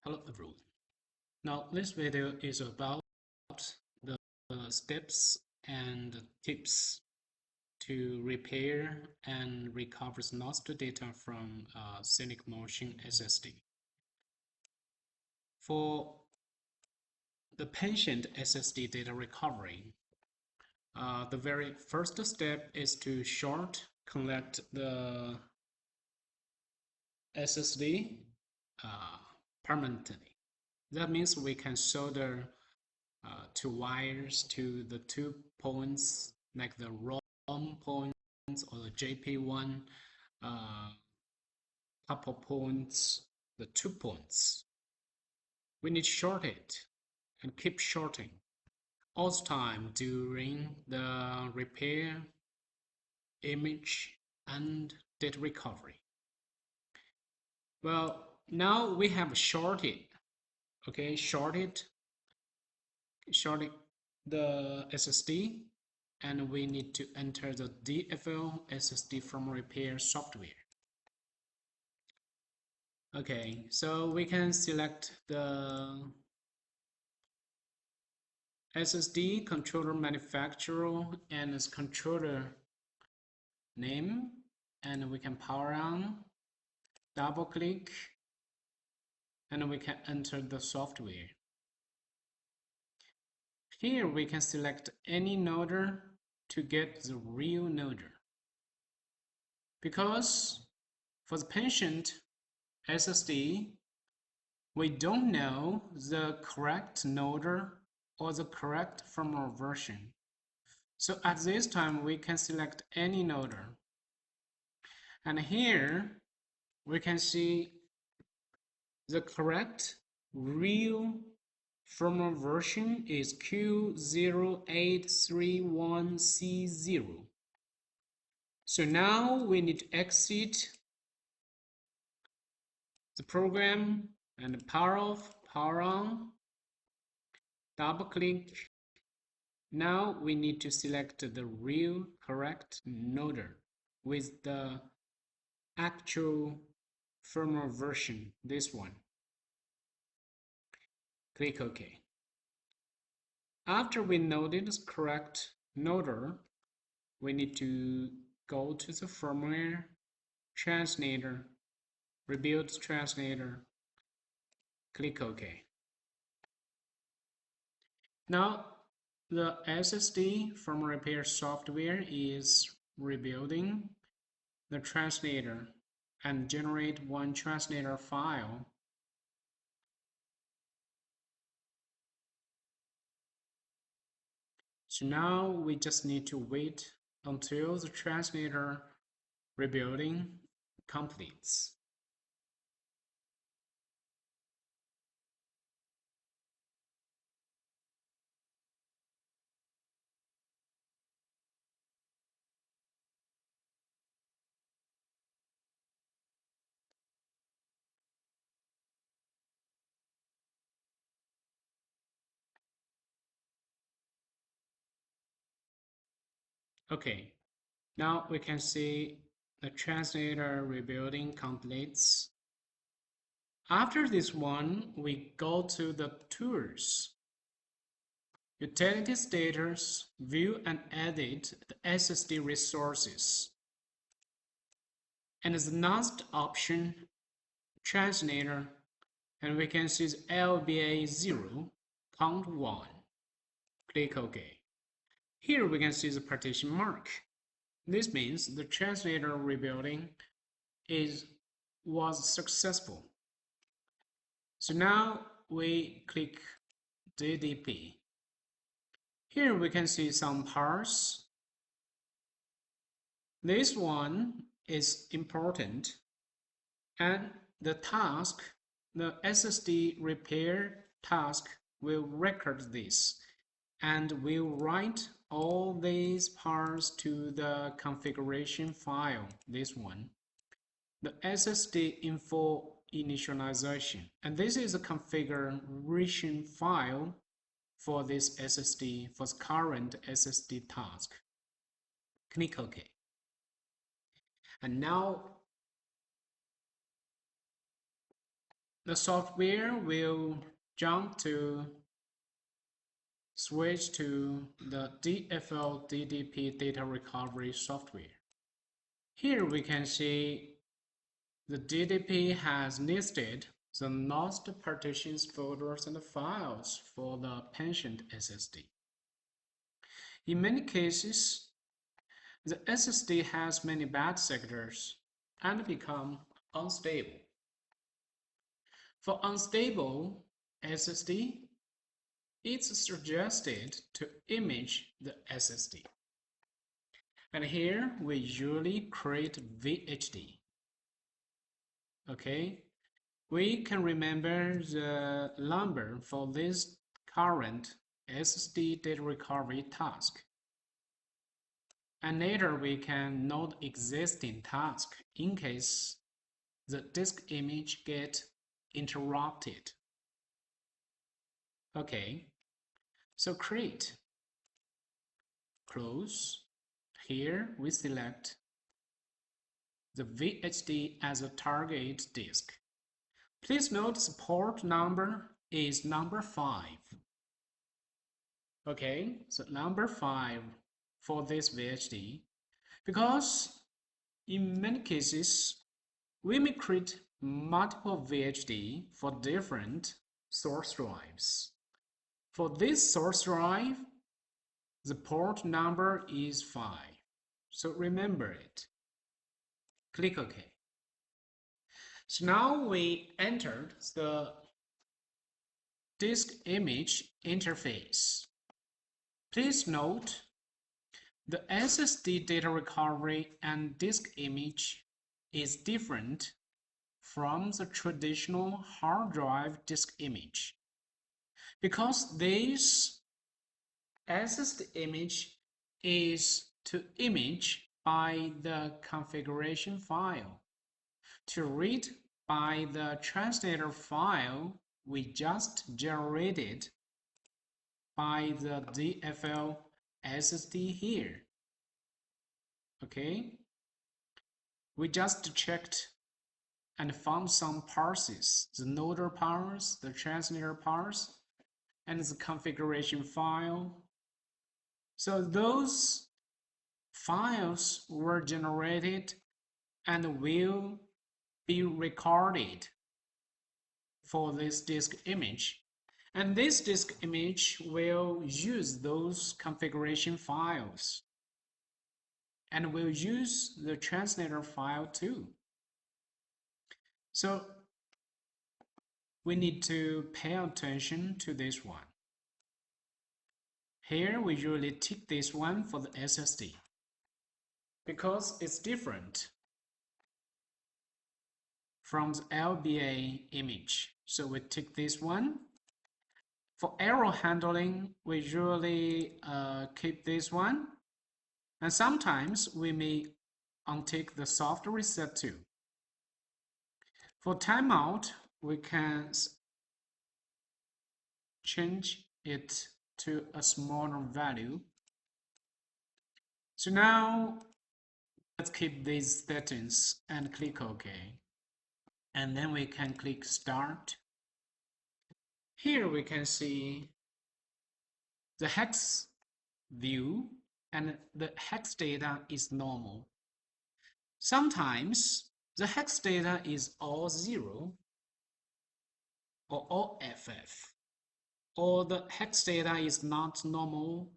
Hello everyone. Now this video is about the steps and tips to repair and recover lost data from Scenic Motion SSD. For the patient SSD data recovery, the very first step is to short connect the SSD permanently. That means we can solder two wires to the 2 points, like the ROM points or the JP1 couple points, the 2 points. We need to short it and keep shorting all the time during the repair, image, and data recovery. Well, now we have shorted, okay, shorted the SSD, and we need to enter the DFL SSD from repair software. Okay, so we can select the SSD controller manufacturer and its controller name, and we can power on, double click, and we can enter the software. Here we can select any noder to get the real noder. Because for the patient SSD, we don't know the correct noder or the correct firmware version. So at this time, we can select any noder. And here we can see the correct real firmware version is Q0831C0. So now we need to exit the program and power off, power on, double click. Now we need to select the real correct noder with the actual firmware version, this one. Click OK. After we noted the correct noder, we need to go to the firmware, translator, rebuild translator, click OK. Now the SSD from repair software is rebuilding the translator and generate one translator file. So now we just need to wait until the translator rebuilding completes. Okay, now we can see the translator rebuilding completes. After this one, we go to the Tools, Utility Status, View and Edit the SSD resources. And the last option, Translator, and we can see the LBA 0, count 1. Click OK. Here we can see the partition mark. This means the translator rebuilding was successful. So now we click DDP. Here we can see some parts. This one is important, and the task, the SSD repair task, will record this and will write all these parts to the configuration file, this one, the SSD info initialization. And this is a configuration file for this SSD, for the current SSD task. Click OK. And now the software will switch to the DFL DDP data recovery software. Here we can see the DDP has listed the lost partitions, folders, and files for the pensioned SSD. In many cases, the SSD has many bad sectors and become unstable. For unstable SSD, it's suggested to image the SSD. And here we usually create VHD. Okay, we can remember the number for this current SSD data recovery task. And later we can note existing task in case the disk image get interrupted. Okay, so create, close. Here we select the VHD as a target disk. Please note the port number is number 5. Okay, so number 5 for this VHD, because in many cases we may create multiple VHD for different source drives. For this source drive, the port number is 5, so remember it. Click OK. So now we entered the disk image interface. Please note the SSD data recovery and disk image is different from the traditional hard drive disk image, because this SSD image is to image by the configuration file, to read by the translator file we just generated by the DFL SSD here. Okay, we just checked and found some parses, the nodal parse, the translator parse, and the configuration file. So those files were generated and will be recorded for this disk image. And this disk image will use those configuration files and will use the translator file too. So we need to pay attention to this one. Here we usually tick this one for the SSD because it's different from the LBA image. So we tick this one. For error handling, we usually keep this one. And sometimes we may untick the soft reset too. For timeout, we can change it to a smaller value. So now let's keep these settings and click OK. And then we can click Start. Here we can see the hex view, and the hex data is normal. Sometimes the hex data is all 0 or all FF, or the hex data is not normal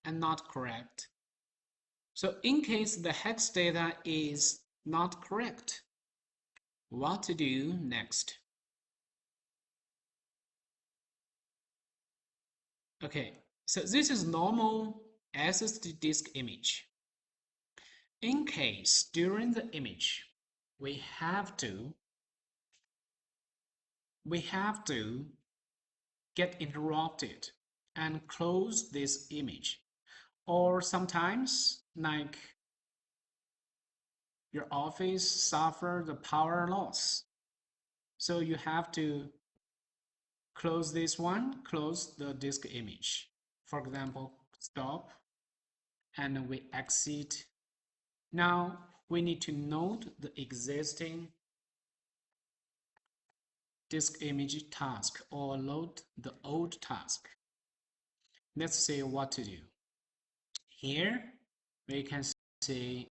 and not correct. So in case the hex data is not correct, what to do next? Okay, so this is normal SSD disk image. In case during the image we have to get interrupted and close this image, or sometimes like your office suffer the power loss, so you have to close this one, close the disk image. For example, stop, and we exit. Now we need to note the existing disk image task or load the old task. Let's see what to do. Here we can see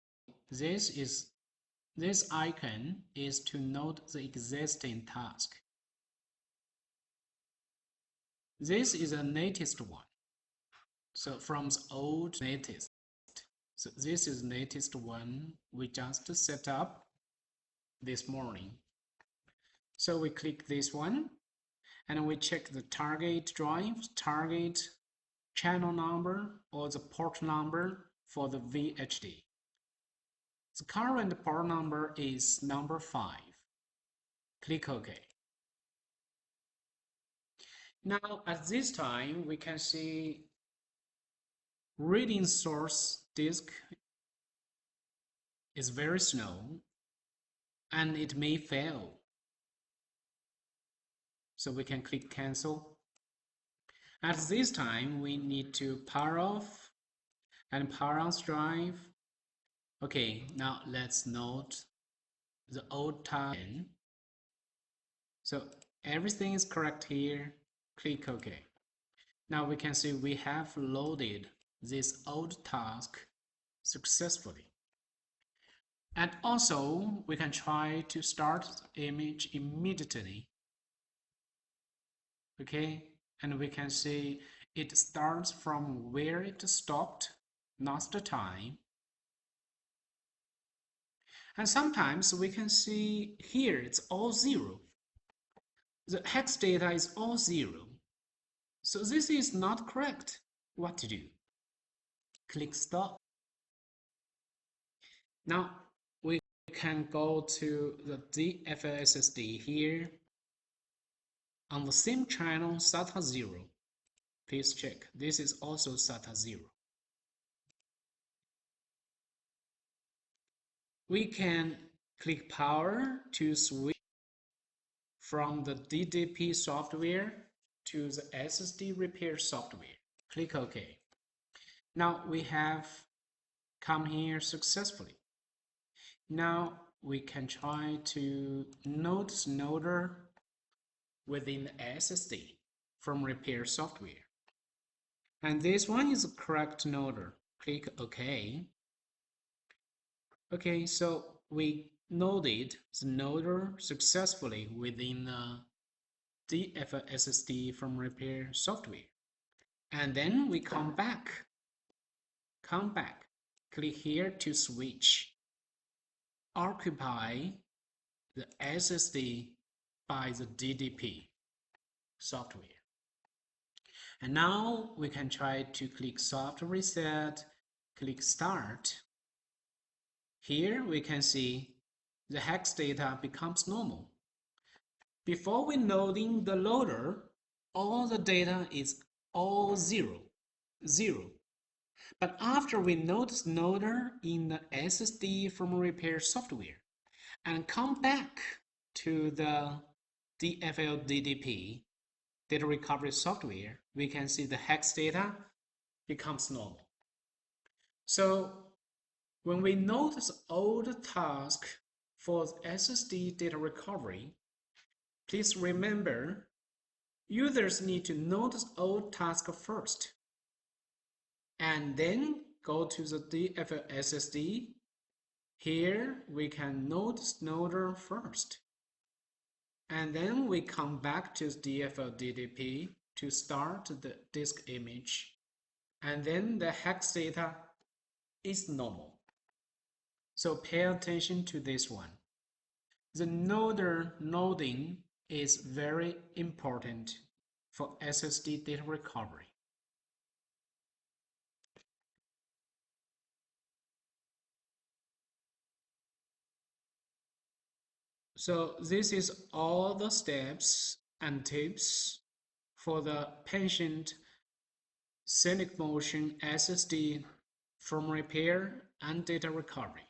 this icon is to load the existing task. This is the latest one. So from the old latest. So this is the latest one we just set up this morning. So we click this one and we check the target drive, target channel number or the port number for the VHD. The current port number is number 5. Click OK. Now at this time we can see reading source disk is very slow and it may fail. So we can click cancel. At this time we need to power off and power on drive. Okay, now let's note the old time. So everything is correct here. Click OK. Now we can see we have loaded this old task successfully. And also we can try to start the image immediately. Okay, and we can see it starts from where it stopped last time. And sometimes we can see here it's all 0. The hex data is all 0. So this is not correct. What to do? Click stop. Now we can go to the DFL SSD here. On the same channel SATA 0. Please check. This is also SATA 0. We can click power to switch from the DDP software to the SSD repair software. Click OK. Now we have come here successfully. Now we can try to load the loader within the SSD from repair software. And this one is the correct loader. Click OK. Okay, so we loaded the loader successfully within the DFL SSD from repair software. And then we come back, click here to switch, occupy the SSD by the DDP software. And now we can try to click soft reset, click start. Here we can see the hex data becomes normal. Before we loading the loader, all the data is all 0. But after we load the loader in the SSD from repair software and come back to the DFL DDP data recovery software, we can see the hex data becomes normal. So when we load the old task for the SSD data recovery, please remember, users need to load the old task first, and then go to the DFL SSD. Here we can load the loader first, and then we come back to the DFL DDP to start the disk image, and then the hex data is normal. So pay attention to this one. The loader loading is very important for SSD data recovery. So this is all the steps and tips for the patient Scenic Motion SSD from repair and data recovery.